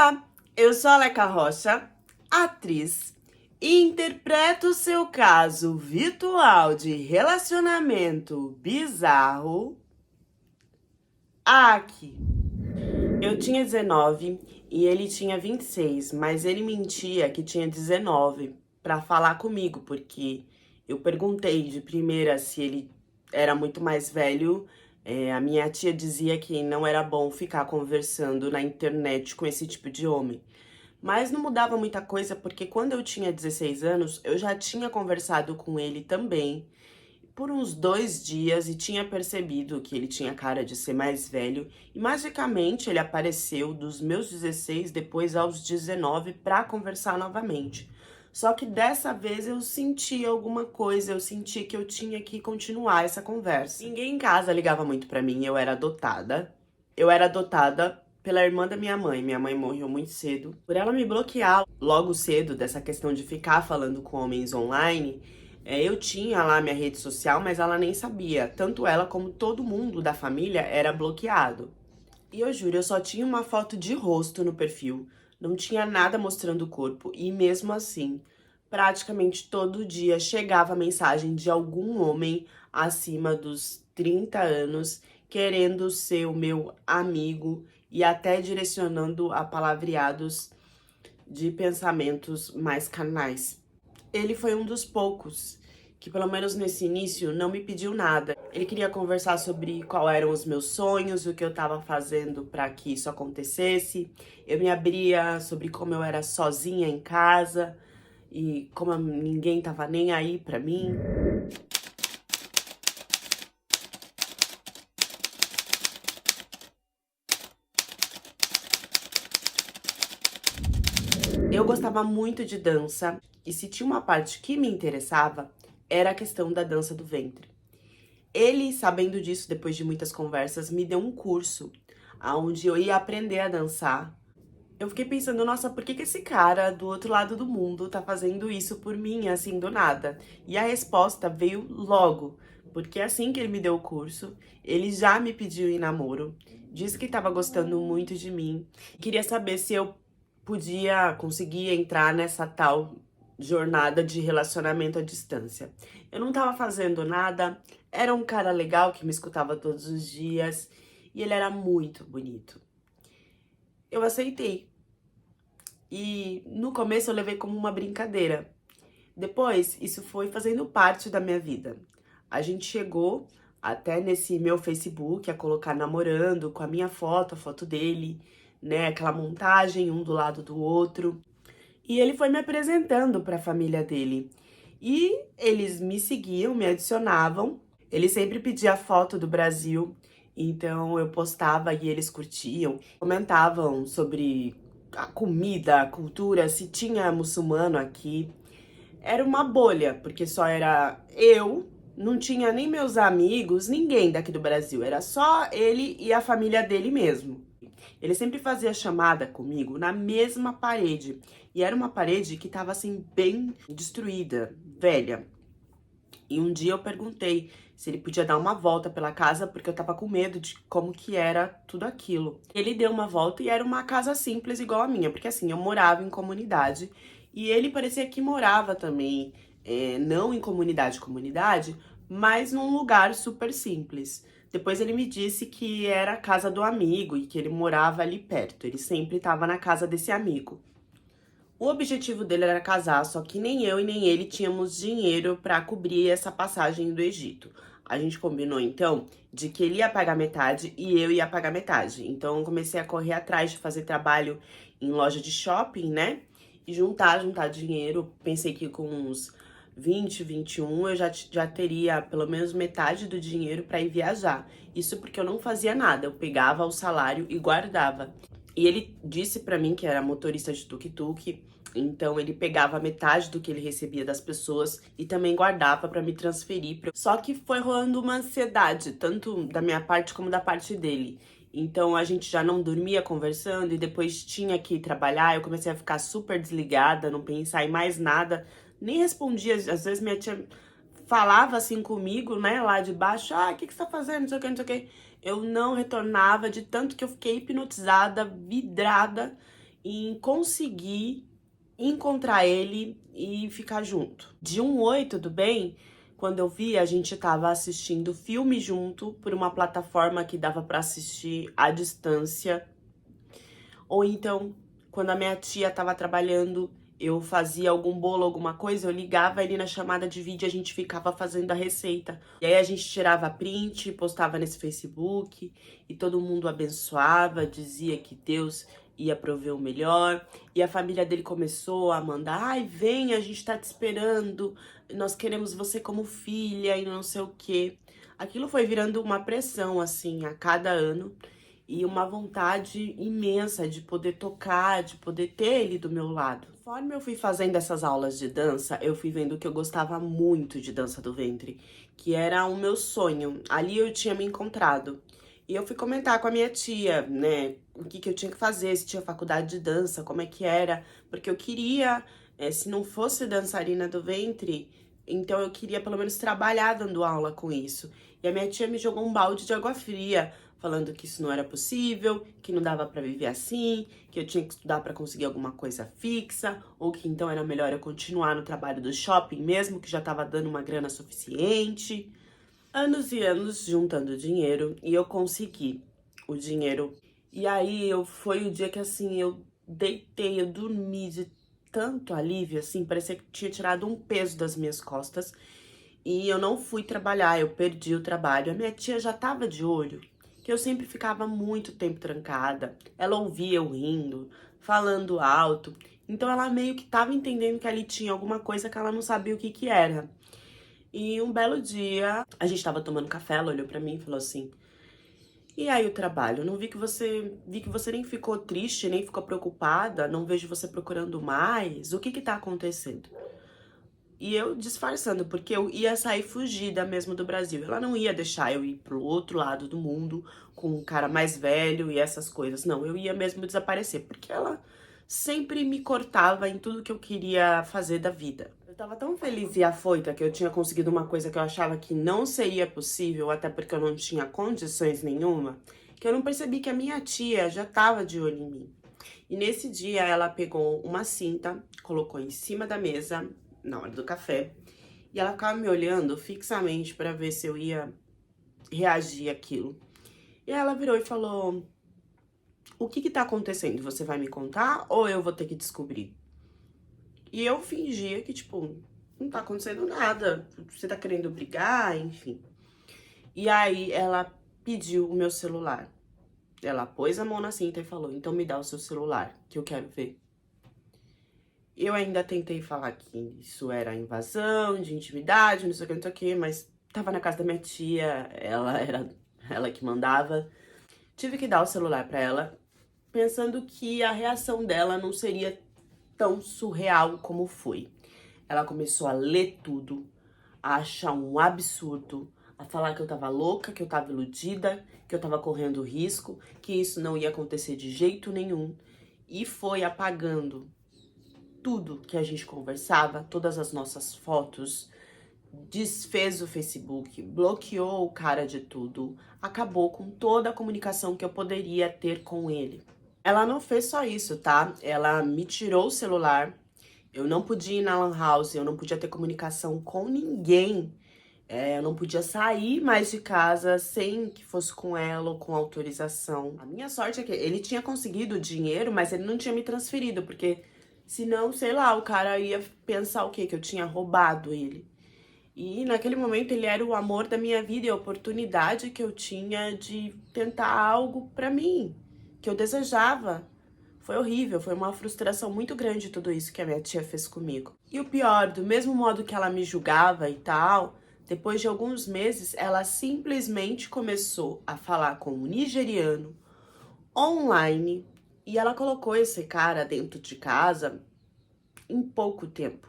Olá, eu sou a Leca Rocha, atriz, e interpreto o seu caso virtual de relacionamento bizarro aqui. Eu tinha 19 e ele tinha 26, mas ele mentia que tinha 19 pra falar comigo, porque eu perguntei de primeira se ele era muito mais velho. A minha tia dizia que não era bom ficar conversando na internet com esse tipo de homem. Mas não mudava muita coisa, porque quando eu tinha 16 anos, eu já tinha conversado com ele também por uns 2 dias e tinha percebido que ele tinha cara de ser mais velho. E magicamente ele apareceu dos meus 16 depois aos 19 para conversar novamente. Só que dessa vez eu senti alguma coisa, eu senti que eu tinha que continuar essa conversa. Ninguém em casa ligava muito pra mim, eu era adotada. Eu era adotada pela irmã da minha mãe. Minha mãe morreu muito cedo. Por ela me bloquear logo cedo dessa questão de ficar falando com homens online, eu tinha lá minha rede social, mas ela nem sabia. Tanto ela como todo mundo da família era bloqueado. E eu juro, eu só tinha uma foto de rosto no perfil. Não tinha nada mostrando o corpo. E mesmo assim, praticamente todo dia chegava mensagem de algum homem acima dos 30 anos querendo ser o meu amigo e até direcionando a palavreados de pensamentos mais carnais. Ele foi um dos poucos que, pelo menos nesse início, não me pediu nada. Ele queria conversar sobre qual eram os meus sonhos, o que eu estava fazendo para que isso acontecesse. Eu me abria sobre como eu era sozinha em casa e como ninguém tava nem aí para mim. Eu gostava muito de dança e se tinha uma parte que me interessava, era a questão da dança do ventre. Ele, sabendo disso, depois de muitas conversas, me deu um curso onde eu ia aprender a dançar. Eu fiquei pensando, nossa, por que que esse cara do outro lado do mundo tá fazendo isso por mim, assim, do nada? E a resposta veio logo, porque assim que ele me deu o curso, ele já me pediu em namoro, disse que tava gostando muito de mim, queria saber se eu podia conseguir entrar nessa tal jornada de relacionamento à distância. Eu não tava fazendo nada, era um cara legal que me escutava todos os dias e ele era muito bonito. Eu aceitei. E no começo eu levei como uma brincadeira. Depois, isso foi fazendo parte da minha vida. A gente chegou até nesse meu Facebook a colocar namorando com a minha foto, a foto dele, né? Aquela montagem um do lado do outro. E ele foi me apresentando para a família dele. E eles me seguiam, me adicionavam. Ele sempre pedia foto do Brasil, então eu postava e eles curtiam. Comentavam sobre a comida, a cultura, se tinha muçulmano aqui. Era uma bolha, porque só era eu, não tinha nem meus amigos, ninguém daqui do Brasil. Era só ele e a família dele mesmo. Ele sempre fazia chamada comigo na mesma parede. E era uma parede que tava assim, bem destruída, velha. E um dia eu perguntei se ele podia dar uma volta pela casa, porque eu tava com medo de como que era tudo aquilo. Ele deu uma volta e era uma casa simples igual a minha, porque assim, eu morava em comunidade e ele parecia que morava também, não em comunidade, mas num lugar super simples. Depois ele me disse que era a casa do amigo e que ele morava ali perto. Ele sempre estava na casa desse amigo. O objetivo dele era casar, só que nem eu e nem ele tínhamos dinheiro para cobrir essa passagem do Egito. A gente combinou então de que ele ia pagar metade e eu ia pagar metade. Então eu comecei a correr atrás de fazer trabalho em loja de shopping, né? E juntar dinheiro. Pensei que com uns 20, 21 eu já teria pelo menos metade do dinheiro para ir viajar. Isso porque eu não fazia nada, eu pegava o salário e guardava. E ele disse pra mim que era motorista de tuk-tuk, então ele pegava metade do que ele recebia das pessoas e também guardava pra me transferir. Só que foi rolando uma ansiedade, tanto da minha parte como da parte dele. Então a gente já não dormia conversando e depois tinha que ir trabalhar. Eu comecei a ficar super desligada, não pensar em mais nada, nem respondia. Às vezes minha tia falava assim comigo, né, lá de baixo, o que você tá fazendo, não sei o que, não sei o que. Eu não retornava de tanto que eu fiquei hipnotizada, vidrada, em conseguir encontrar ele e ficar junto. De um oi, tudo bem? Quando eu vi, a gente tava assistindo filme junto por uma plataforma que dava pra assistir à distância. Ou então, quando a minha tia tava trabalhando, eu fazia algum bolo, alguma coisa, eu ligava ele na chamada de vídeo e a gente ficava fazendo a receita. E aí a gente tirava print, postava nesse Facebook e todo mundo abençoava, dizia que Deus ia prover o melhor. E a família dele começou a mandar: ai, vem, a gente tá te esperando, nós queremos você como filha e não sei o quê. Aquilo foi virando uma pressão, assim, a cada ano e uma vontade imensa de poder tocar, de poder ter ele do meu lado. Conforme eu fui fazendo essas aulas de dança, eu fui vendo que eu gostava muito de dança do ventre, que era o meu sonho. Ali eu tinha me encontrado. E eu fui comentar com a minha tia, né, o que eu tinha que fazer, se tinha faculdade de dança, como é que era, porque eu queria, se não fosse dançarina do ventre, então eu queria pelo menos trabalhar dando aula com isso. E a minha tia me jogou um balde de água fria, falando que isso não era possível, que não dava pra viver assim, que eu tinha que estudar pra conseguir alguma coisa fixa, ou que então era melhor eu continuar no trabalho do shopping mesmo, que já tava dando uma grana suficiente. Anos e anos juntando dinheiro e eu consegui o dinheiro. E aí foi o dia que assim eu deitei, eu dormi de tanto alívio, assim, parecia que tinha tirado um peso das minhas costas. E eu não fui trabalhar, eu perdi o trabalho. A minha tia já tava de olho, que eu sempre ficava muito tempo trancada. Ela ouvia eu rindo, falando alto. Então ela meio que tava entendendo que ali tinha alguma coisa que ela não sabia o que que era. E um belo dia, a gente tava tomando café, ela olhou pra mim e falou assim: "E aí o trabalho? Não vi que você nem ficou triste, nem ficou preocupada, não vejo você procurando mais. O que que tá acontecendo?" E eu disfarçando, porque eu ia sair fugida mesmo do Brasil. Ela não ia deixar eu ir pro outro lado do mundo com um cara mais velho e essas coisas. Não, eu ia mesmo desaparecer, porque ela sempre me cortava em tudo que eu queria fazer da vida. Eu tava tão feliz e afoita que eu tinha conseguido uma coisa que eu achava que não seria possível, até porque eu não tinha condições nenhuma, que eu não percebi que a minha tia já tava de olho em mim. E nesse dia ela pegou uma cinta, colocou em cima da mesa, na hora do café, e ela ficava me olhando fixamente pra ver se eu ia reagir àquilo. E ela virou e falou: "O que que tá acontecendo? Você vai me contar ou eu vou ter que descobrir?" E eu fingia que, tipo, não tá acontecendo nada, você tá querendo brigar, enfim. E aí ela pediu o meu celular. Ela pôs a mão na cinta e falou: "Então me dá o seu celular, que eu quero ver." Eu ainda tentei falar que isso era invasão de intimidade, não sei o que, não sei o que, mas tava na casa da minha tia, ela era ela que mandava. Tive que dar o celular pra ela, pensando que a reação dela não seria tão surreal como foi. Ela começou a ler tudo, a achar um absurdo, a falar que eu tava louca, que eu tava iludida, que eu tava correndo risco, que isso não ia acontecer de jeito nenhum, e foi apagando tudo que a gente conversava, todas as nossas fotos, desfez o Facebook, bloqueou o cara de tudo, acabou com toda a comunicação que eu poderia ter com ele. Ela não fez só isso, tá? Ela me tirou o celular, eu não podia ir na lan house, eu não podia ter comunicação com ninguém, eu não podia sair mais de casa sem que fosse com ela ou com autorização. A minha sorte é que ele tinha conseguido o dinheiro, mas ele não tinha me transferido, porque senão, sei lá, o cara ia pensar o quê? Que eu tinha roubado ele. E naquele momento ele era o amor da minha vida e a oportunidade que eu tinha de tentar algo pra mim, que eu desejava. Foi horrível, foi uma frustração muito grande tudo isso que a minha tia fez comigo. E o pior, do mesmo modo que ela me julgava e tal, depois de alguns meses ela simplesmente começou a falar com um nigeriano online e ela colocou esse cara dentro de casa em pouco tempo.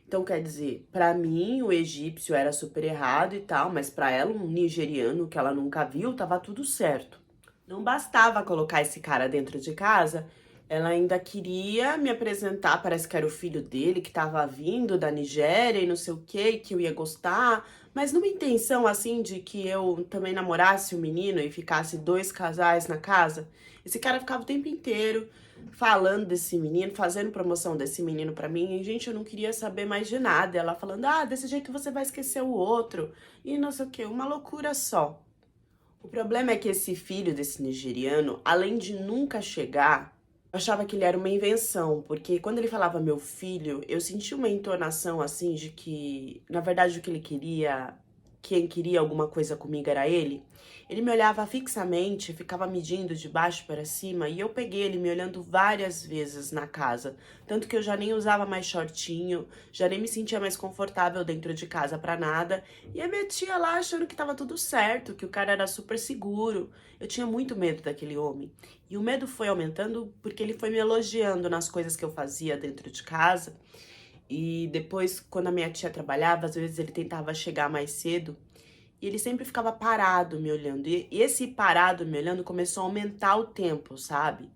Então, quer dizer, pra mim o egípcio era super errado e tal, mas pra ela, um nigeriano que ela nunca viu, tava tudo certo. Não bastava colocar esse cara dentro de casa, Ela ainda queria me apresentar, parece que era o filho dele que estava vindo da Nigéria e não sei o quê, que eu ia gostar, mas numa intenção assim de que eu também namorasse o menino e ficasse dois casais na casa. Esse cara ficava o tempo inteiro falando desse menino, fazendo promoção desse menino pra mim, e gente, eu não queria saber mais de nada. Ela falando: "Ah, desse jeito você vai esquecer o outro", e não sei o quê, uma loucura só. O problema é que esse filho desse nigeriano, além de nunca chegar, eu achava que ele era uma invenção, porque quando ele falava meu filho, eu sentia uma entonação assim de que, na verdade, o que ele queria, quem queria alguma coisa comigo era ele. Ele me olhava fixamente, ficava medindo de baixo para cima, e eu peguei ele me olhando várias vezes na casa. Tanto que eu já nem usava mais shortinho, já nem me sentia mais confortável dentro de casa pra nada. E a minha tia lá achando que tava tudo certo, que o cara era super seguro. Eu tinha muito medo daquele homem. E o medo foi aumentando porque ele foi me elogiando nas coisas que eu fazia dentro de casa. E depois, quando a minha tia trabalhava, às vezes ele tentava chegar mais cedo e ele sempre ficava parado me olhando. E esse parado me olhando começou a aumentar o tempo, sabe?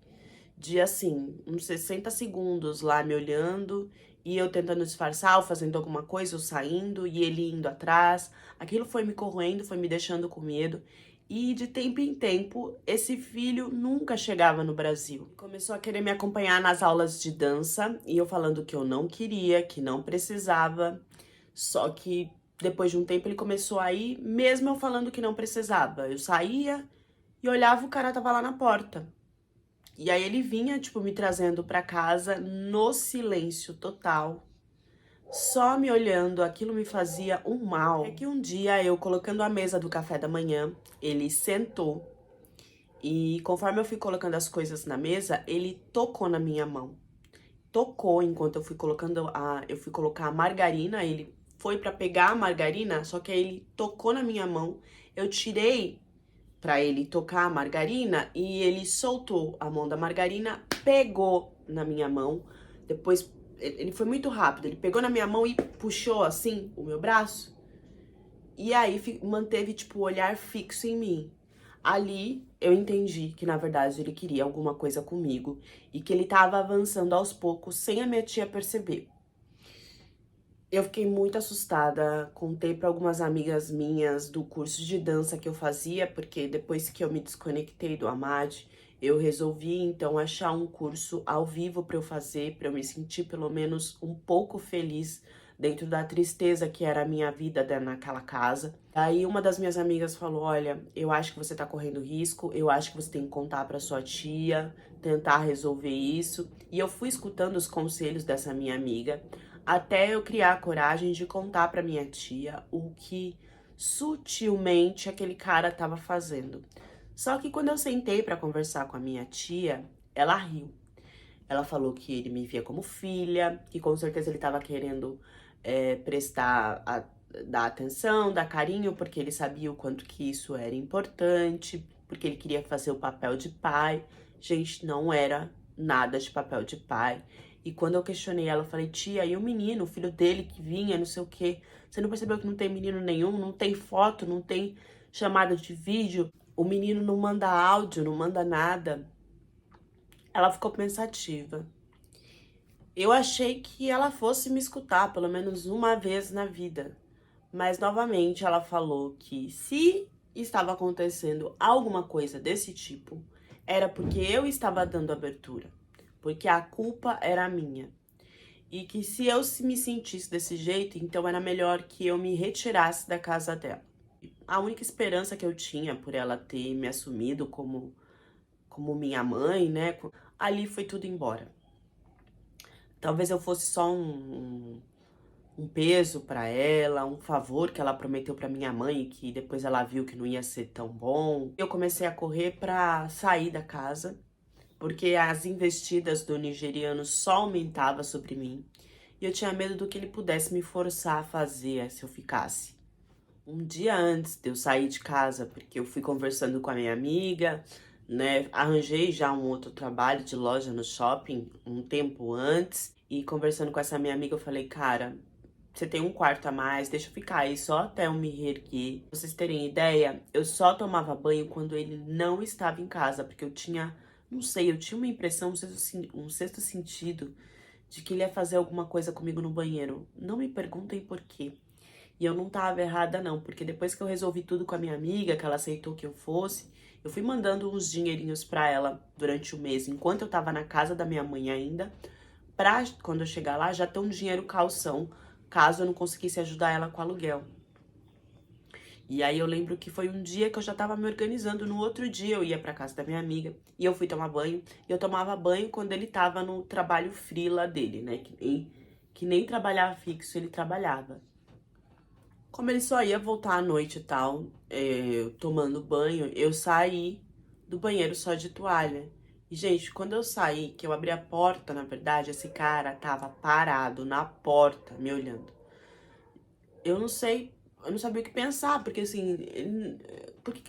De assim, uns 60 segundos lá me olhando e eu tentando disfarçar, ou fazendo alguma coisa, ou saindo, e ele indo atrás. Aquilo foi me corroendo, foi me deixando com medo. E de tempo em tempo, esse filho nunca chegava no Brasil. Começou a querer me acompanhar nas aulas de dança, e eu falando que eu não queria, que não precisava. Só que depois de um tempo ele começou a ir, mesmo eu falando que não precisava. Eu saía e olhava, o cara tava lá na porta. E aí ele vinha, tipo, me trazendo pra casa no silêncio total, só me olhando, aquilo me fazia um mal. É que um dia eu colocando a mesa do café da manhã, ele sentou e conforme eu fui colocando as coisas na mesa, ele tocou na minha mão. Tocou enquanto eu fui colocar a margarina, ele foi pra pegar a margarina, só que aí ele tocou na minha mão. Eu tirei pra ele tocar a margarina e ele soltou a mão da margarina, pegou na minha mão. Depois ele foi muito rápido, ele pegou na minha mão e puxou assim o meu braço. E aí manteve tipo o olhar fixo em mim. Ali eu entendi que na verdade ele queria alguma coisa comigo e que ele tava avançando aos poucos sem a minha tia perceber. Eu fiquei muito assustada, contei para algumas amigas minhas do curso de dança que eu fazia, porque depois que eu me desconectei do Amad, eu resolvi então achar um curso ao vivo para eu fazer, para eu me sentir pelo menos um pouco feliz dentro da tristeza que era a minha vida naquela casa. Aí uma das minhas amigas falou: "Olha, eu acho que você tá correndo risco, eu acho que você tem que contar para sua tia, tentar resolver isso". E eu fui escutando os conselhos dessa minha amiga até eu criar a coragem de contar pra minha tia o que sutilmente aquele cara tava fazendo. Só que quando eu sentei pra conversar com a minha tia, ela riu. Ela falou que ele me via como filha, que com certeza ele tava querendo dar atenção, dar carinho, porque ele sabia o quanto que isso era importante, porque ele queria fazer o papel de pai. Gente, não era nada de papel de pai. E quando eu questionei ela, eu falei: "Tia, e o menino, o filho dele que vinha, não sei o quê? Você não percebeu que não tem menino nenhum, não tem foto, não tem chamada de vídeo? O menino não manda áudio, não manda nada". Ela ficou pensativa. Eu achei que ela fosse me escutar pelo menos uma vez na vida. Mas novamente ela falou que se estava acontecendo alguma coisa desse tipo, era porque eu estava dando abertura, porque a culpa era minha. E que se eu me sentisse desse jeito, então era melhor que eu me retirasse da casa dela. A única esperança que eu tinha por ela ter me assumido como minha mãe, né? Ali foi tudo embora. Talvez eu fosse só um peso pra ela, um favor que ela prometeu pra minha mãe e que depois ela viu que não ia ser tão bom. Eu comecei a correr pra sair da casa, porque as investidas do nigeriano só aumentavam sobre mim. E eu tinha medo do que ele pudesse me forçar a fazer se eu ficasse. Um dia antes de eu sair de casa, porque eu fui conversando com a minha amiga, né? Arranjei já um outro trabalho de loja no shopping um tempo antes. E conversando com essa minha amiga, eu falei: "Cara, você tem um quarto a mais, deixa eu ficar aí só até eu me reerguer". Pra vocês terem ideia, eu só tomava banho quando ele não estava em casa, porque eu tinha Não sei, eu tinha uma impressão, um sexto sentido, de que ele ia fazer alguma coisa comigo no banheiro. Não me perguntem por quê. E eu não tava errada não, porque depois que eu resolvi tudo com a minha amiga, que ela aceitou que eu fosse, eu fui mandando uns dinheirinhos pra ela durante o mês, enquanto eu tava na casa da minha mãe ainda, pra quando eu chegar lá já ter um dinheiro calção, caso eu não conseguisse ajudar ela com o aluguel. E aí eu lembro que foi um dia que eu já tava me organizando, no outro dia eu ia pra casa da minha amiga, e eu fui tomar banho, e eu tomava banho quando ele tava no trabalho freela dele, né, que nem trabalhar fixo ele trabalhava. Como ele só ia voltar à noite e tal, tomando banho, eu saí do banheiro só de toalha. E, gente, quando eu saí, que eu abri a porta, na verdade, esse cara tava parado na porta, me olhando. Eu não sei, eu não sabia o que pensar, porque assim,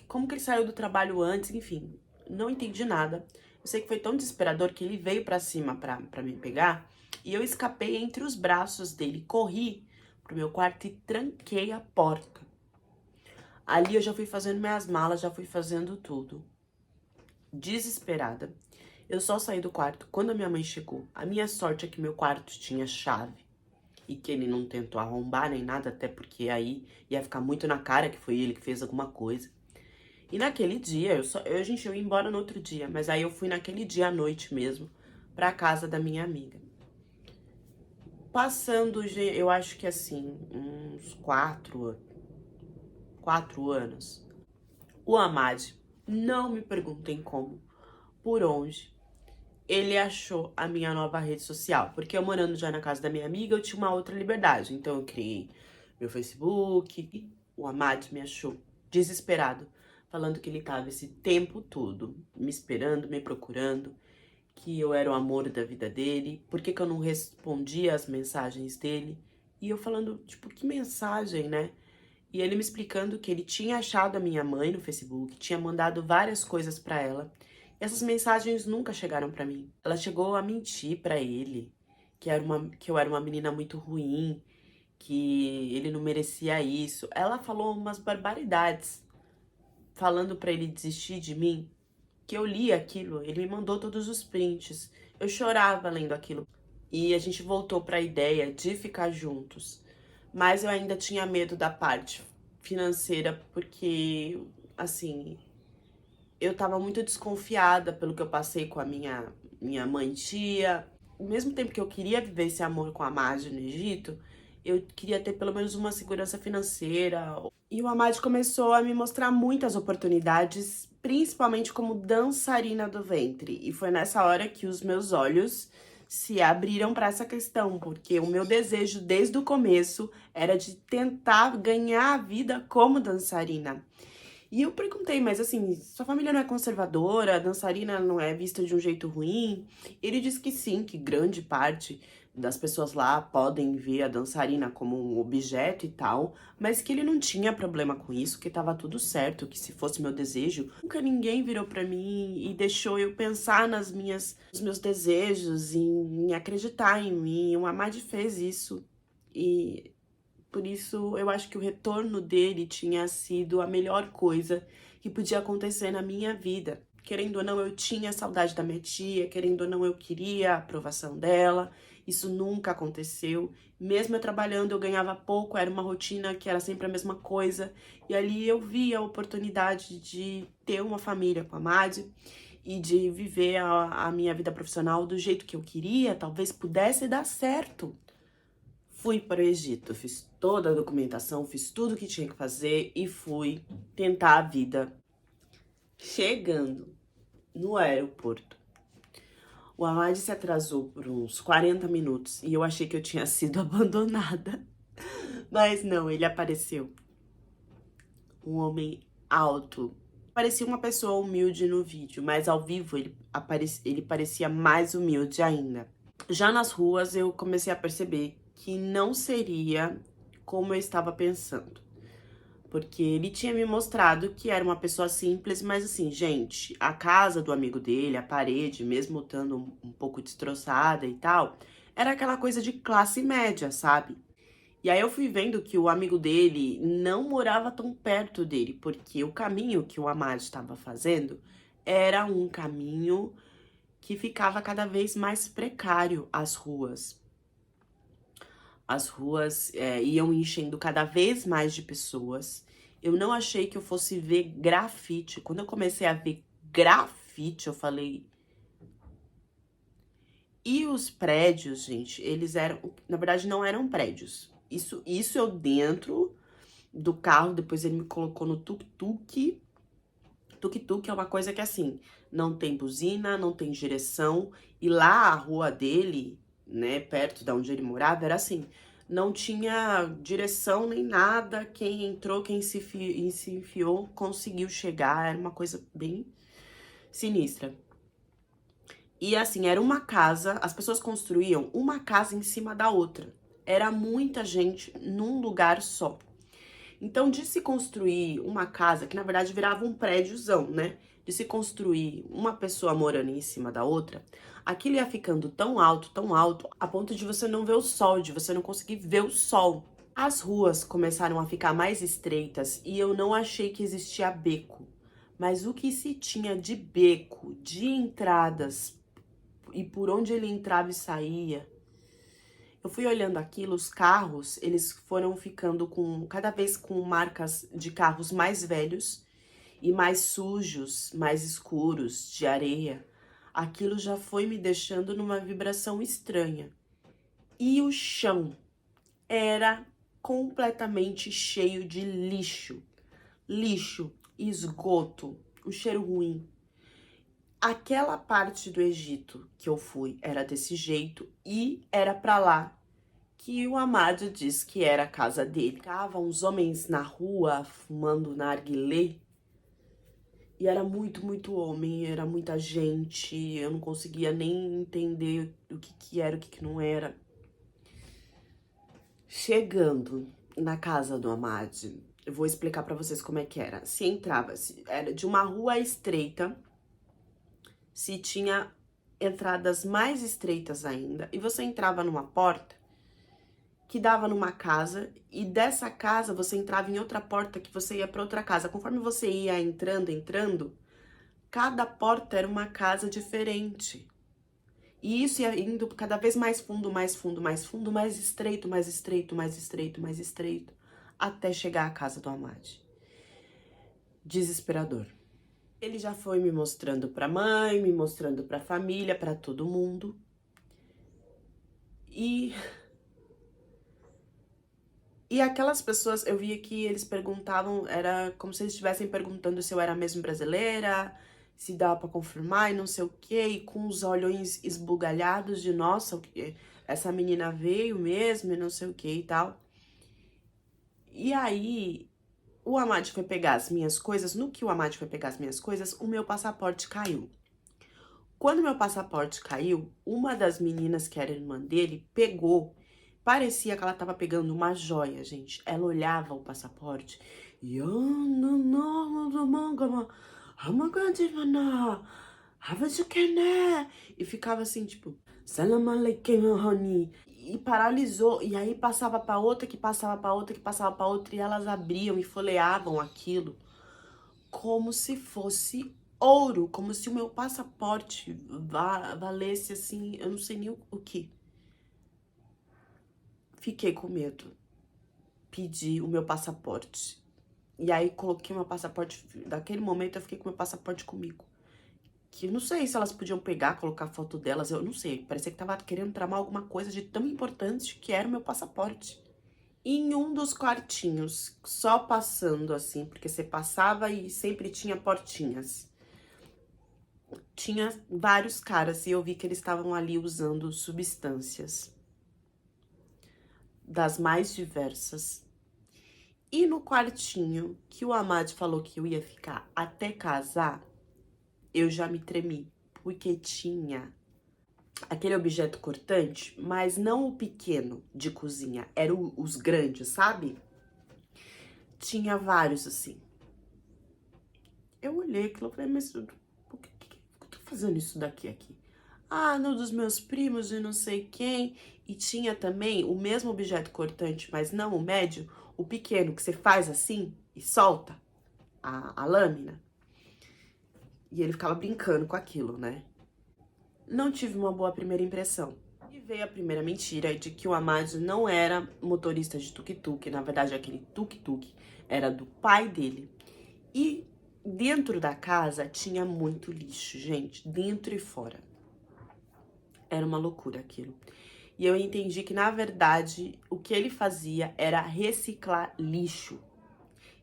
como que ele saiu do trabalho antes, enfim, não entendi nada. Eu sei que foi tão desesperador que ele veio pra cima pra me pegar, e eu escapei entre os braços dele, corri pro meu quarto e tranquei a porta. Ali eu já fui fazendo minhas malas, já fui fazendo tudo. Desesperada. Eu só saí do quarto quando a minha mãe chegou. A minha sorte é que meu quarto tinha chave e que ele não tentou arrombar nem nada, até porque aí ia ficar muito na cara que foi ele que fez alguma coisa. E naquele dia, eu ia embora no outro dia, mas aí eu fui naquele dia à noite mesmo, pra casa da minha amiga. Passando, eu acho que assim, uns 4 anos, o Amad, não me perguntem como, por onde, ele achou a minha nova rede social. Porque eu morando já na casa da minha amiga, eu tinha uma outra liberdade. Então eu criei meu Facebook e o Amad me achou desesperado, falando que ele tava esse tempo todo me esperando, me procurando, que eu era o amor da vida dele, por que que eu não respondia as mensagens dele. E eu falando, tipo, que mensagem, né? E ele me explicando que ele tinha achado a minha mãe no Facebook, tinha mandado várias coisas pra ela. E essas mensagens nunca chegaram pra mim. Ela chegou a mentir pra ele, que eu era uma menina muito ruim, que ele não merecia isso. Ela falou umas barbaridades, falando pra ele desistir de mim, que eu li aquilo, ele me mandou todos os prints. Eu chorava lendo aquilo. E a gente voltou pra ideia de ficar juntos. Mas eu ainda tinha medo da parte financeira, porque, assim, eu tava muito desconfiada pelo que eu passei com a minha mãe e tia. Ao mesmo tempo que eu queria viver esse amor com a Madi no Egito, eu queria ter pelo menos uma segurança financeira. E o Amad começou a me mostrar muitas oportunidades, principalmente como dançarina do ventre. E foi nessa hora que os meus olhos se abriram para essa questão, porque o meu desejo desde o começo era de tentar ganhar a vida como dançarina. E eu perguntei, mas assim, sua família não é conservadora, a dançarina não é vista de um jeito ruim? Ele disse que sim, que grande parte das pessoas lá podem ver a dançarina como um objeto e tal, mas que ele não tinha problema com isso, que tava tudo certo, que se fosse meu desejo, nunca ninguém virou pra mim e deixou eu pensar nos meus desejos, em acreditar em mim. O Amad fez isso. E por isso, eu acho que o retorno dele tinha sido a melhor coisa que podia acontecer na minha vida. Querendo ou não, eu tinha saudade da minha tia, querendo ou não, eu queria a aprovação dela. Isso nunca aconteceu. Mesmo eu trabalhando, eu ganhava pouco, era uma rotina que era sempre a mesma coisa. E ali eu vi a oportunidade de ter uma família com a Madi e de viver a minha vida profissional do jeito que eu queria, talvez pudesse dar certo. Fui para o Egito, fiz toda a documentação, fiz tudo o que tinha que fazer e fui tentar a vida. Chegando no aeroporto, o Amad se atrasou por uns 40 minutos e eu achei que eu tinha sido abandonada. Mas não, ele apareceu. Um homem alto. Parecia uma pessoa humilde no vídeo, mas ao vivo ele parecia mais humilde ainda. Já nas ruas eu comecei a perceber que não seria como eu estava pensando. Porque ele tinha me mostrado que era uma pessoa simples, mas assim, gente, a casa do amigo dele, a parede, mesmo estando um pouco destroçada e tal, era aquela coisa de classe média, sabe? E aí eu fui vendo que o amigo dele não morava tão perto dele, porque o caminho que o Amad estava fazendo era um caminho que ficava cada vez mais precário as ruas. As ruas iam enchendo cada vez mais de pessoas. Eu não achei que eu fosse ver grafite. Quando eu comecei a ver grafite, eu falei... E os prédios, gente, eles eram... Na verdade, não eram prédios. Isso eu dentro do carro, depois ele me colocou no tuk-tuk. Tuk-tuk é uma coisa que, assim, não tem buzina, não tem direção. E lá, a rua dele, né, perto de onde ele morava, era assim... Não tinha direção nem nada. Quem entrou, quem se enfiou, conseguiu chegar. Era uma coisa bem sinistra. E assim, era uma casa, as pessoas construíam uma casa em cima da outra. Era muita gente num lugar só. Então, de se construir uma casa, que na verdade virava um prédiozão, né? De se construir uma pessoa morando em cima da outra, aquilo ia ficando tão alto, a ponto de você não ver o sol, de você não conseguir ver o sol. As ruas começaram a ficar mais estreitas e eu não achei que existia beco. Mas o que se tinha de beco, de entradas e por onde ele entrava e saía, eu fui olhando aquilo, os carros, eles foram ficando cada vez com marcas de carros mais velhos e mais sujos, mais escuros, de areia. Aquilo já foi me deixando numa vibração estranha. E o chão era completamente cheio de lixo. Lixo, esgoto, um cheiro ruim. Aquela parte do Egito que eu fui era desse jeito e era pra lá que o Amado disse que era a casa dele. Ficavam uns homens na rua fumando narguilé e era muito homem, era muita gente, eu não conseguia nem entender o que era, o que não era. Chegando na casa do Amado, eu vou explicar pra vocês como é que era. Se entrava, era de uma rua estreita, se tinha entradas mais estreitas ainda, e você entrava numa porta que dava numa casa, e dessa casa você entrava em outra porta que você ia para outra casa. Conforme você ia entrando, cada porta era uma casa diferente. E isso ia indo cada vez mais fundo, mais fundo, mais fundo, mais estreito, mais estreito, mais estreito, mais estreito, até chegar à casa do Amade. Desesperador. Ele já foi me mostrando pra mãe, me mostrando pra família, pra todo mundo. E aquelas pessoas, eu via que eles perguntavam, era como se eles estivessem perguntando se eu era mesmo brasileira, se dava pra confirmar e não sei o quê, e com os olhões esbugalhados de, nossa, essa menina veio mesmo e não sei o que e tal. E aí, o Amade foi pegar as minhas coisas, no que o Amade foi pegar as minhas coisas, o meu passaporte caiu. Quando meu passaporte caiu, uma das meninas, que era irmã dele, pegou. Parecia que ela tava pegando uma joia, gente. Ela olhava o passaporte e... E ficava assim, tipo... Salam aleikum, honey. E paralisou. E aí passava pra outra, que passava pra outra, que passava pra outra. E elas abriam e folheavam aquilo como se fosse ouro, como se o meu passaporte valesse assim, eu não sei nem o que. Fiquei com medo. Pedi o meu passaporte. E aí coloquei o meu passaporte, naquele momento eu fiquei com o meu passaporte comigo. Que eu não sei se elas podiam pegar, colocar foto delas, eu não sei. Parecia que tava querendo tramar alguma coisa de tão importante que era o meu passaporte. Em um dos quartinhos, só passando assim, porque você passava e sempre tinha portinhas. Tinha vários caras e eu vi que eles estavam ali usando substâncias das mais diversas. E no quartinho que o Amade falou que eu ia ficar até casar, eu já me tremi, porque tinha aquele objeto cortante, mas não o pequeno de cozinha, eram os grandes, sabe? Tinha vários assim. Eu olhei aquilo e falei, mas por que eu tô fazendo isso aqui? Ah, não, dos meus primos e não sei quem. E tinha também o mesmo objeto cortante, mas não o médio, o pequeno, que você faz assim e solta a lâmina. E ele ficava brincando com aquilo, né? Não tive uma boa primeira impressão. E veio a primeira mentira de que o Amádio não era motorista de tuk-tuk, na verdade aquele tuk-tuk era do pai dele. E dentro da casa tinha muito lixo, gente, dentro e fora. Era uma loucura aquilo. E eu entendi que, na verdade, o que ele fazia era reciclar lixo.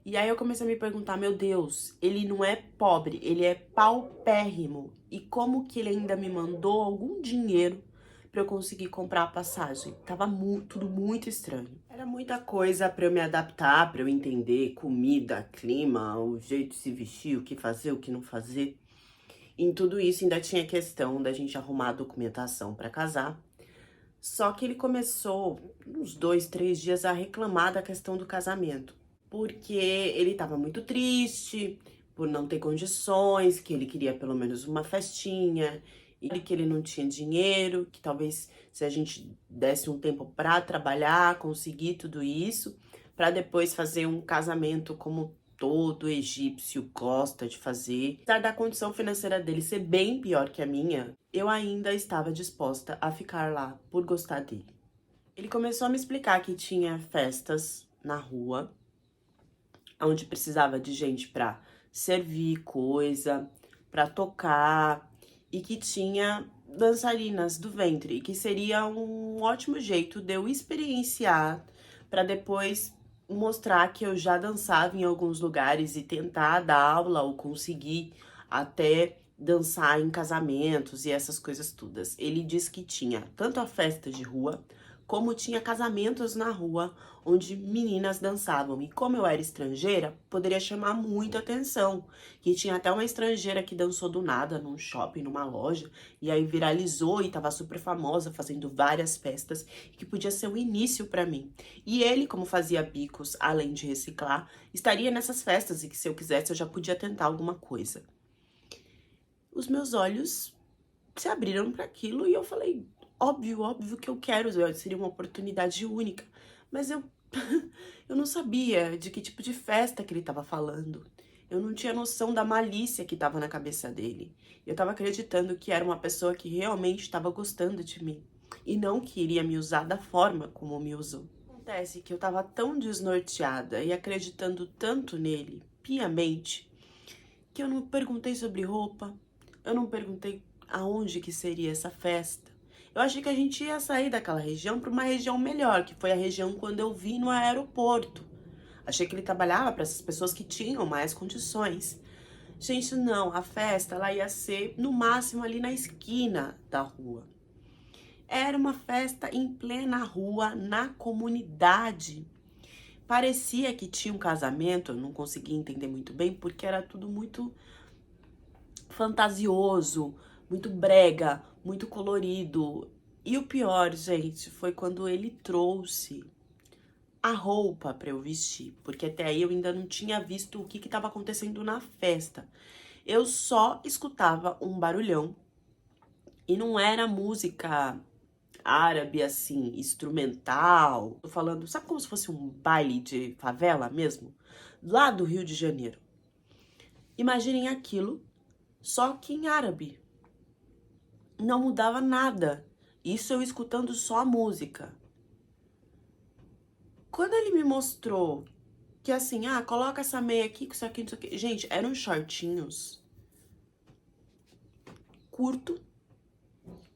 E aí eu comecei a me perguntar, meu Deus, ele não é pobre, ele é paupérrimo. E como que ele ainda me mandou algum dinheiro pra eu conseguir comprar a passagem? Tava tudo muito estranho. Era muita coisa pra eu me adaptar, pra eu entender comida, clima, o jeito de se vestir, o que fazer, o que não fazer. Em tudo isso ainda tinha a questão da gente arrumar a documentação pra casar. Só que ele começou, uns 2, 3 dias, a reclamar da questão do casamento. Porque ele estava muito triste, por não ter condições, que ele queria pelo menos uma festinha, e que ele não tinha dinheiro, que talvez se a gente desse um tempo para trabalhar, conseguir tudo isso, para depois fazer um casamento como todo egípcio gosta de fazer. Apesar da condição financeira dele ser bem pior que a minha, eu ainda estava disposta a ficar lá por gostar dele. Ele começou a me explicar que tinha festas na rua, onde precisava de gente para servir coisa, para tocar, e que tinha dançarinas do ventre, e que seria um ótimo jeito de eu experienciar para depois mostrar que eu já dançava em alguns lugares e tentar dar aula ou conseguir até dançar em casamentos e essas coisas todas. Ele disse que tinha tanto a festa de rua, como tinha casamentos na rua onde meninas dançavam. E como eu era estrangeira, poderia chamar muita atenção. Que tinha até uma estrangeira que dançou do nada num shopping, numa loja, e aí viralizou e tava super famosa, fazendo várias festas, que podia ser o início para mim. E ele, como fazia bicos, além de reciclar, estaria nessas festas e que se eu quisesse eu já podia tentar alguma coisa. Os meus olhos se abriram para aquilo e eu falei, óbvio que eu quero, seria uma oportunidade única. Mas eu, eu não sabia de que tipo de festa que ele estava falando. Eu não tinha noção da malícia que estava na cabeça dele. Eu estava acreditando que era uma pessoa que realmente estava gostando de mim. E não que iria me usar da forma como me usou. Acontece que eu estava tão desnorteada e acreditando tanto nele, piamente, que eu não perguntei sobre roupa, eu não perguntei aonde que seria essa festa. Eu achei que a gente ia sair daquela região para uma região melhor, que foi a região quando eu vi no aeroporto. Achei que ele trabalhava para essas pessoas que tinham mais condições. Gente, não, a festa ela ia ser no máximo ali na esquina da rua. Era uma festa em plena rua, na comunidade. Parecia que tinha um casamento, eu não conseguia entender muito bem, porque era tudo muito fantasioso, muito brega, muito colorido. E o pior, gente, foi quando ele trouxe a roupa para eu vestir, porque até aí eu ainda não tinha visto o que estava acontecendo na festa. Eu só escutava um barulhão e não era música árabe assim, instrumental. Tô falando, sabe como se fosse um baile de favela mesmo? Lá do Rio de Janeiro. Imaginem aquilo, só que em árabe. Não mudava nada. Isso eu escutando só a música. Quando ele me mostrou que assim, coloca essa meia aqui, com isso aqui, isso aqui. Gente, eram shortinhos curto,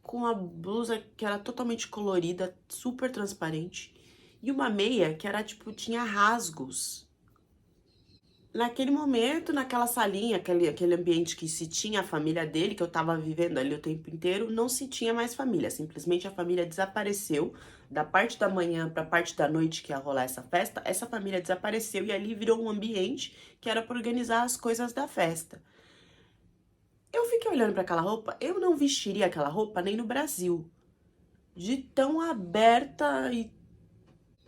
com a blusa que era totalmente colorida, super transparente, e uma meia que era tipo, tinha rasgos. Naquele momento, naquela salinha, aquele ambiente que se tinha a família dele, que eu tava vivendo ali o tempo inteiro, não se tinha mais família. Simplesmente a família desapareceu. Da parte da manhã pra parte da noite que ia rolar essa festa, essa família desapareceu e ali virou um ambiente que era pra organizar as coisas da festa. Eu fiquei olhando pra aquela roupa, eu não vestiria aquela roupa nem no Brasil. De tão aberta e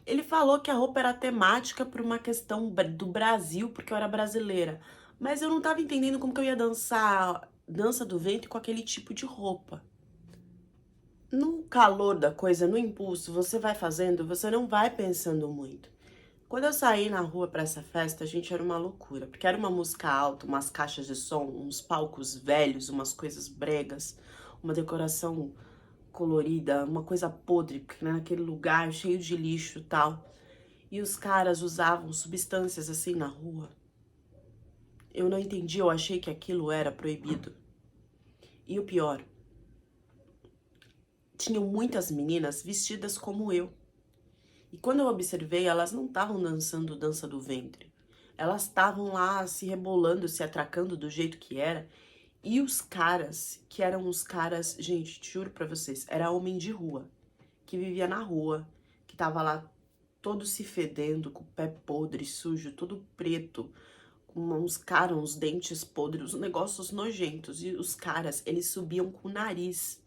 ele falou que a roupa era temática por uma questão do Brasil, porque eu era brasileira. Mas eu não tava entendendo como que eu ia dançar dança do ventre com aquele tipo de roupa. No calor da coisa, no impulso, você vai fazendo, você não vai pensando muito. Quando eu saí na rua pra essa festa, a gente era uma loucura, porque era uma música alta, umas caixas de som, uns palcos velhos, umas coisas bregas, uma decoração colorida, uma coisa podre, porque naquele lugar cheio de lixo e tal. E os caras usavam substâncias assim na rua. Eu não entendi, eu achei que aquilo era proibido. E o pior, tinham muitas meninas vestidas como eu. E quando eu observei, elas não estavam dançando dança do ventre. Elas estavam lá se rebolando, se atracando do jeito que era. E os caras, que eram os caras, gente, juro pra vocês, era homem de rua, que vivia na rua, que tava lá todo se fedendo, com o pé podre, sujo, todo preto, com uns caras, uns dentes podres, uns negócios nojentos. E os caras, eles subiam com o nariz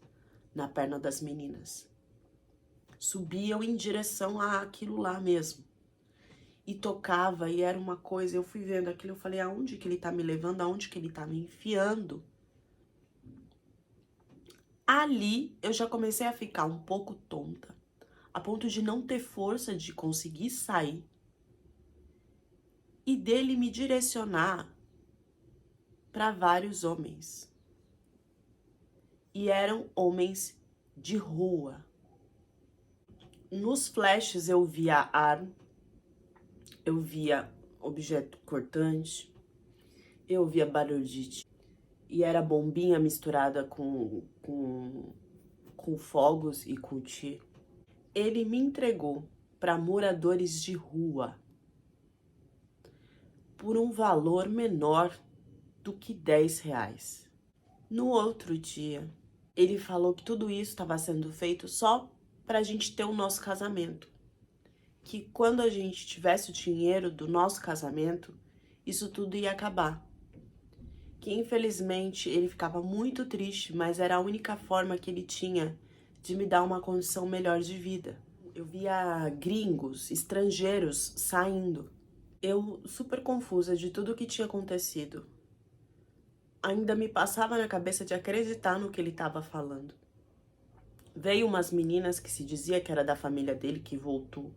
na perna das meninas. Subiam em direção àquilo lá mesmo. E tocava, e era uma coisa, eu fui vendo aquilo, eu falei, aonde que ele tá me levando, aonde que ele tá me enfiando? Ali, eu já comecei a ficar um pouco tonta, a ponto de não ter força de conseguir sair, e dele me direcionar para vários homens. E eram homens de rua. Nos flashes eu via arma, eu via objeto cortante, eu via barulho de... E era bombinha misturada com fogos e com tiro. Ele me entregou para moradores de rua por um valor menor do que R$ 10. No outro dia, ele falou que tudo isso estava sendo feito só para a gente ter o nosso casamento. Que quando a gente tivesse o dinheiro do nosso casamento, isso tudo ia acabar. Que infelizmente ele ficava muito triste, mas era a única forma que ele tinha de me dar uma condição melhor de vida. Eu via gringos, estrangeiros saindo. Eu super confusa de tudo o que tinha acontecido. Ainda me passava na cabeça de acreditar no que ele estava falando. Veio umas meninas que se dizia que era da família dele, que voltou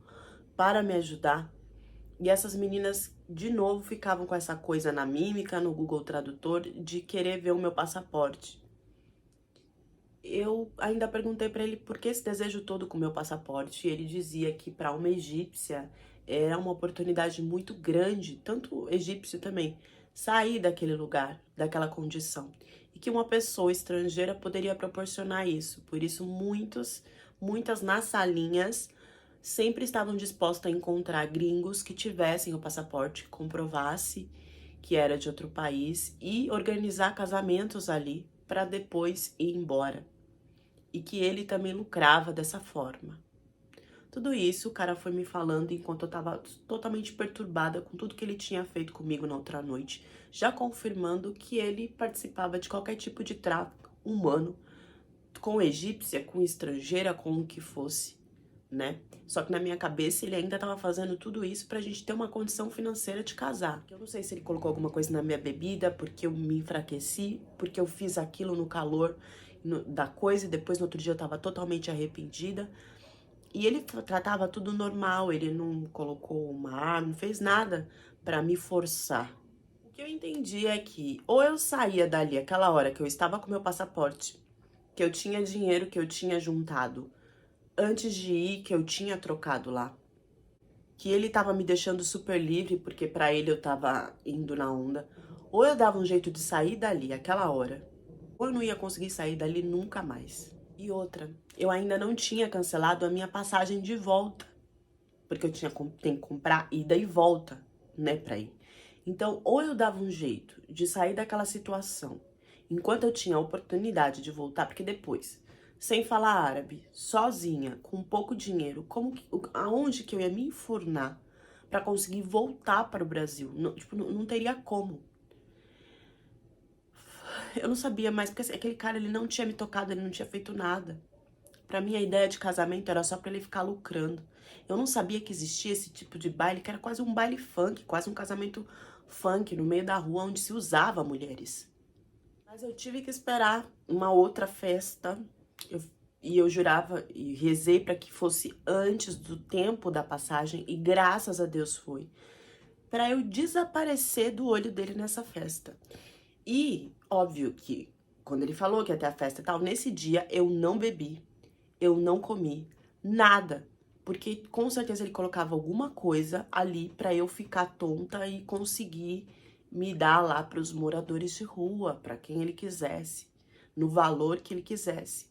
para me ajudar. E essas meninas, de novo, ficavam com essa coisa na mímica, no Google Tradutor, de querer ver o meu passaporte. Eu ainda perguntei para ele por que esse desejo todo com o meu passaporte. E ele dizia que para uma egípcia era uma oportunidade muito grande, tanto egípcio também, sair daquele lugar, daquela condição. E que uma pessoa estrangeira poderia proporcionar isso. Por isso, muitas nas salinhas sempre estavam dispostas a encontrar gringos que tivessem o passaporte, que comprovasse que era de outro país e organizar casamentos ali para depois ir embora. E que ele também lucrava dessa forma. Tudo isso o cara foi me falando enquanto eu tava totalmente perturbada com tudo que ele tinha feito comigo na outra noite, já confirmando que ele participava de qualquer tipo de tráfico humano, com egípcia, com estrangeira, com o que fosse, né? Só que na minha cabeça ele ainda tava fazendo tudo isso pra gente ter uma condição financeira de casar. Eu não sei se ele colocou alguma coisa na minha bebida, porque eu me enfraqueci, porque eu fiz aquilo no calor da coisa e depois no outro dia eu tava totalmente arrependida. E ele tratava tudo normal, ele não colocou uma arma, não fez nada pra me forçar. O que eu entendi é que ou eu saía dali aquela hora que eu estava com meu passaporte, que eu tinha dinheiro que eu tinha juntado antes de ir, que eu tinha trocado lá, que ele tava me deixando super livre porque pra ele eu tava indo na onda, ou eu dava um jeito de sair dali aquela hora, ou eu não ia conseguir sair dali nunca mais. E outra, eu ainda não tinha cancelado a minha passagem de volta, porque eu tenho que comprar ida e volta, né, pra ir. Então, ou eu dava um jeito de sair daquela situação, enquanto eu tinha a oportunidade de voltar, porque depois, sem falar árabe, sozinha, com pouco dinheiro, aonde que eu ia me enfurnar pra conseguir voltar para o Brasil? Não, tipo, não teria como. Eu não sabia mais, porque assim, aquele cara, ele não tinha me tocado, ele não tinha feito nada. Pra mim, a ideia de casamento era só pra ele ficar lucrando. Eu não sabia que existia esse tipo de baile, que era quase um baile funk, quase um casamento funk no meio da rua, onde se usava mulheres. Mas eu tive que esperar uma outra festa, e eu jurava e rezei pra que fosse antes do tempo da passagem, e graças a Deus foi. Pra eu desaparecer do olho dele nessa festa. E, óbvio que quando ele falou que ia ter a festa e tal, nesse dia eu não bebi, eu não comi nada. Porque com certeza ele colocava alguma coisa ali pra eu ficar tonta e conseguir me dar lá pros moradores de rua, pra quem ele quisesse, no valor que ele quisesse.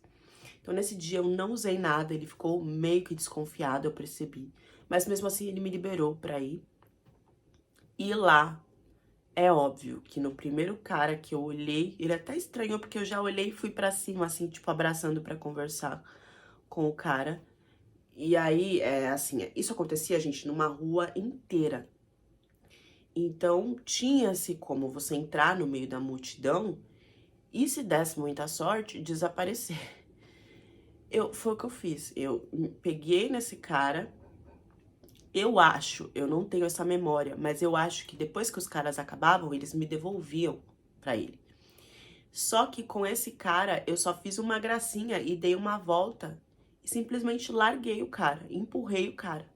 Então nesse dia eu não usei nada, ele ficou meio que desconfiado, eu percebi. Mas mesmo assim ele me liberou pra ir. E lá, é óbvio que no primeiro cara que eu olhei, ele até estranhou porque eu já olhei e fui pra cima, assim, tipo, abraçando pra conversar com o cara. E aí, assim, isso acontecia, gente, numa rua inteira. Então, tinha-se como você entrar no meio da multidão e, se desse muita sorte, desaparecer. Foi o que eu fiz. Eu peguei nesse cara. Eu acho, eu não tenho essa memória, mas eu acho que depois que os caras acabavam, eles me devolviam pra ele. Só que com esse cara, eu só fiz uma gracinha e dei uma volta e simplesmente larguei o cara, empurrei o cara.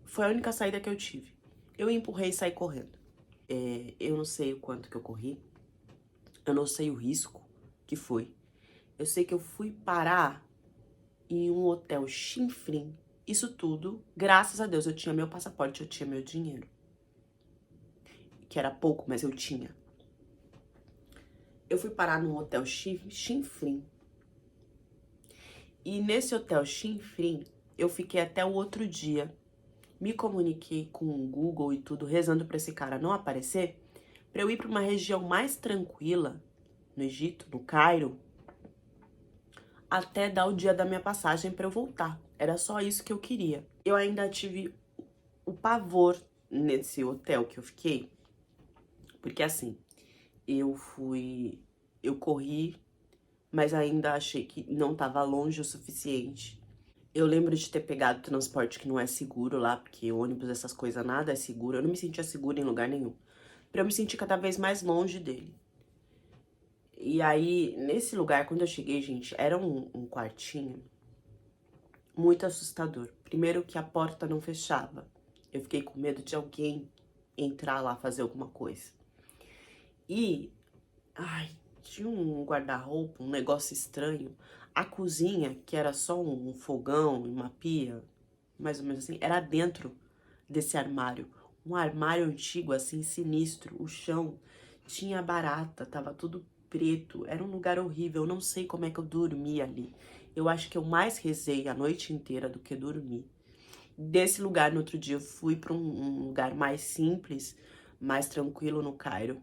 Foi a única saída que eu tive. Eu empurrei e saí correndo. Eu não sei o quanto que eu corri, eu não sei o risco que foi. Eu sei que eu fui parar em um hotel chinfrim. Isso tudo, graças a Deus, eu tinha meu passaporte, eu tinha meu dinheiro. Que era pouco, mas eu tinha. Eu fui parar num hotel chinfrim. E nesse hotel chinfrim, eu fiquei até o outro dia. Me comuniquei com o Google e tudo, rezando pra esse cara não aparecer, pra eu ir pra uma região mais tranquila, no Egito, no Cairo, até dar o dia da minha passagem pra eu voltar. Era só isso que eu queria. Eu ainda tive o pavor nesse hotel que eu fiquei, porque assim, eu corri, mas ainda achei que não estava longe o suficiente. Eu lembro de ter pegado transporte que não é seguro lá, porque ônibus, essas coisas, nada é seguro. Eu não me sentia segura em lugar nenhum. Pra eu me sentir cada vez mais longe dele. E aí, nesse lugar, quando eu cheguei, gente, era um quartinho muito assustador. Primeiro que a porta não fechava. Eu fiquei com medo de alguém entrar lá fazer alguma coisa. E, ai, tinha um guarda-roupa, um negócio estranho. A cozinha, que era só um fogão e uma pia, mais ou menos assim, era dentro desse armário. Um armário antigo, assim, sinistro. O chão tinha barata, tava tudo preto. Era um lugar horrível. Eu não sei como é que eu dormi ali. Eu acho que eu mais rezei a noite inteira do que dormi. Desse lugar, no outro dia, eu fui para um lugar mais simples, mais tranquilo no Cairo.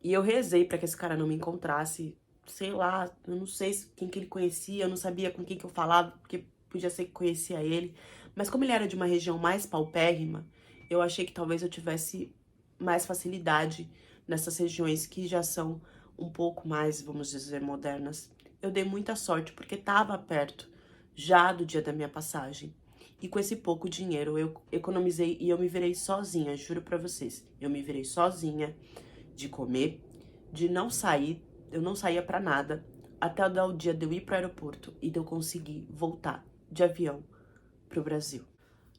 E eu rezei para que esse cara não me encontrasse, sei lá, eu não sei quem que ele conhecia, eu não sabia com quem que eu falava, porque podia ser que conhecia ele. Mas como ele era de uma região mais paupérrima, eu achei que talvez eu tivesse mais facilidade nessas regiões que já são um pouco mais, vamos dizer, modernas. Eu dei muita sorte porque estava perto já do dia da minha passagem. E com esse pouco dinheiro eu economizei e eu me virei sozinha, juro pra vocês. Eu me virei sozinha de comer, de não sair, eu não saía pra nada, até dar o dia de eu ir pro aeroporto e de eu conseguir voltar de avião pro Brasil.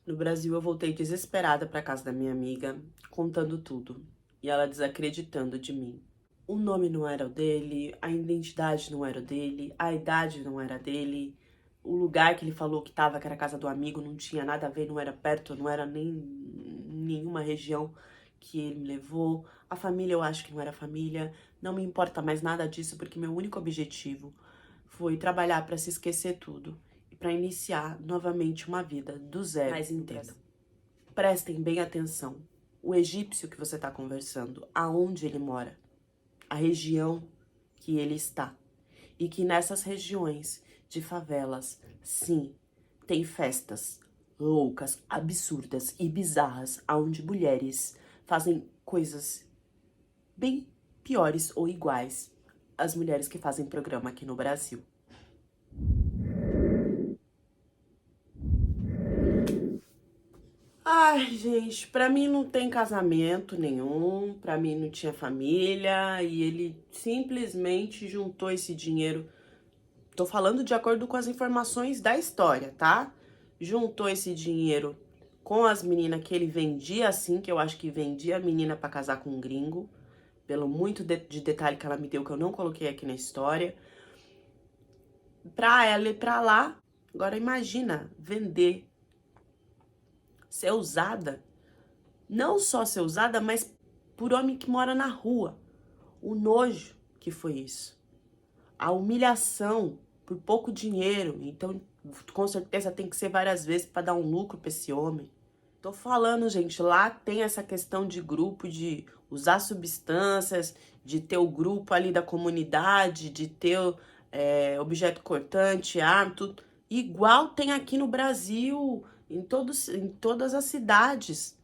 No Brasil eu voltei desesperada pra casa da minha amiga, contando tudo, e ela desacreditando de mim. O nome não era o dele, a identidade não era o dele, a idade não era dele, o lugar que ele falou que tava, que era a casa do amigo, não tinha nada a ver, não era perto, não era nem nenhuma região que ele me levou. A família eu acho que não era família, não me importa mais nada disso, porque meu único objetivo foi trabalhar pra se esquecer tudo e pra iniciar novamente uma vida do zero. Mas entendam, prestem bem atenção. O egípcio que você tá conversando, aonde ele mora, a região que ele está. E que nessas regiões de favelas, sim, tem festas loucas, absurdas e bizarras, onde mulheres fazem coisas bem piores ou iguais às mulheres que fazem programa aqui no Brasil. Ai, gente, pra mim não tem casamento nenhum, pra mim não tinha família e ele simplesmente juntou esse dinheiro. Tô falando de acordo com as informações da história, tá? Juntou esse dinheiro com as meninas que ele vendia assim, que eu acho que vendia a menina pra casar com um gringo. pelo muito de detalhe que ela me deu, que eu não coloquei aqui na história, pra ela ir pra lá. Agora imagina, vender, ser usada, não só ser usada, mas por homem que mora na rua. O nojo que foi isso. A humilhação por pouco dinheiro. Então, com certeza tem que ser várias vezes para dar um lucro para esse homem. Tô falando, gente, lá tem essa questão de grupo, de usar substâncias, de ter o grupo ali da comunidade, de ter objeto cortante, arma, tudo. Igual tem aqui no Brasil, em todas as cidades.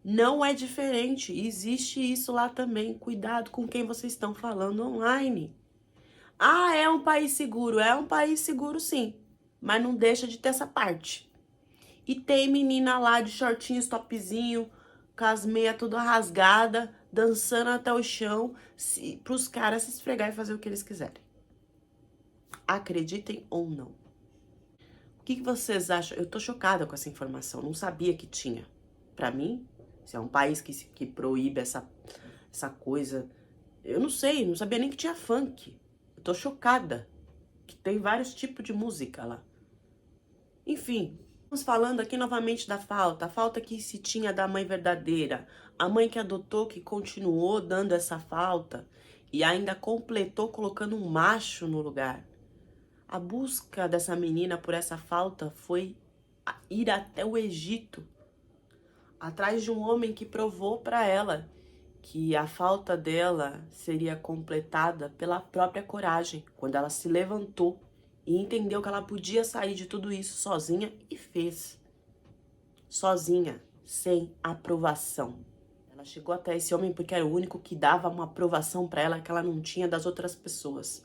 Não é diferente, existe isso lá também. Cuidado com quem vocês estão falando online. Ah, é um país seguro. É um país seguro, sim. Mas não deixa de ter essa parte. E tem menina lá de shortinhos, topzinho, com as meias tudo rasgada, dançando até o chão, pros caras se esfregar e fazer o que eles quiserem. Acreditem ou não. O que vocês acham? Eu tô chocada com essa informação. Não sabia que tinha. Pra mim, se é um país que proíbe essa coisa, eu não sei, não sabia nem que tinha funk. Eu tô chocada que tem vários tipos de música lá. Enfim, estamos falando aqui novamente da falta, a falta que se tinha da mãe verdadeira, a mãe que adotou, que continuou dando essa falta e ainda completou colocando um macho no lugar. A busca dessa menina por essa falta foi ir até o Egito, atrás de um homem que provou para ela que a falta dela seria completada pela própria coragem, quando ela se levantou e entendeu que ela podia sair de tudo isso sozinha e fez. Sozinha, sem aprovação. Ela chegou até esse homem porque era o único que dava uma aprovação para ela que ela não tinha das outras pessoas.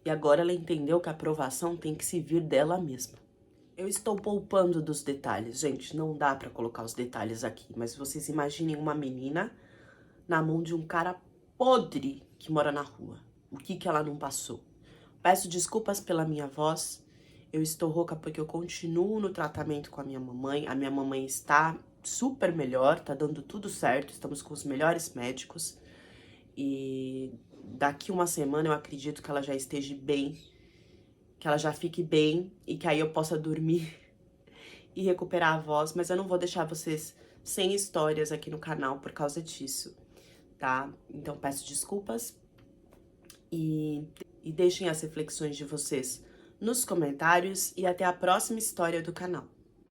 E agora ela entendeu que a aprovação tem que se vir dela mesma. Eu estou poupando dos detalhes, gente, não dá para colocar os detalhes aqui, mas vocês imaginem uma menina na mão de um cara podre que mora na rua. O que ela não passou? Peço desculpas pela minha voz. Eu estou rouca porque eu continuo no tratamento com a minha mamãe. A minha mamãe está super melhor, tá dando tudo certo. Estamos com os melhores médicos. E daqui uma semana eu acredito que ela já esteja bem, que ela já fique bem e que aí eu possa dormir e recuperar a voz. Mas eu não vou deixar vocês sem histórias aqui no canal por causa disso, tá? Então peço desculpas e deixem as reflexões de vocês nos comentários e até a próxima história do canal.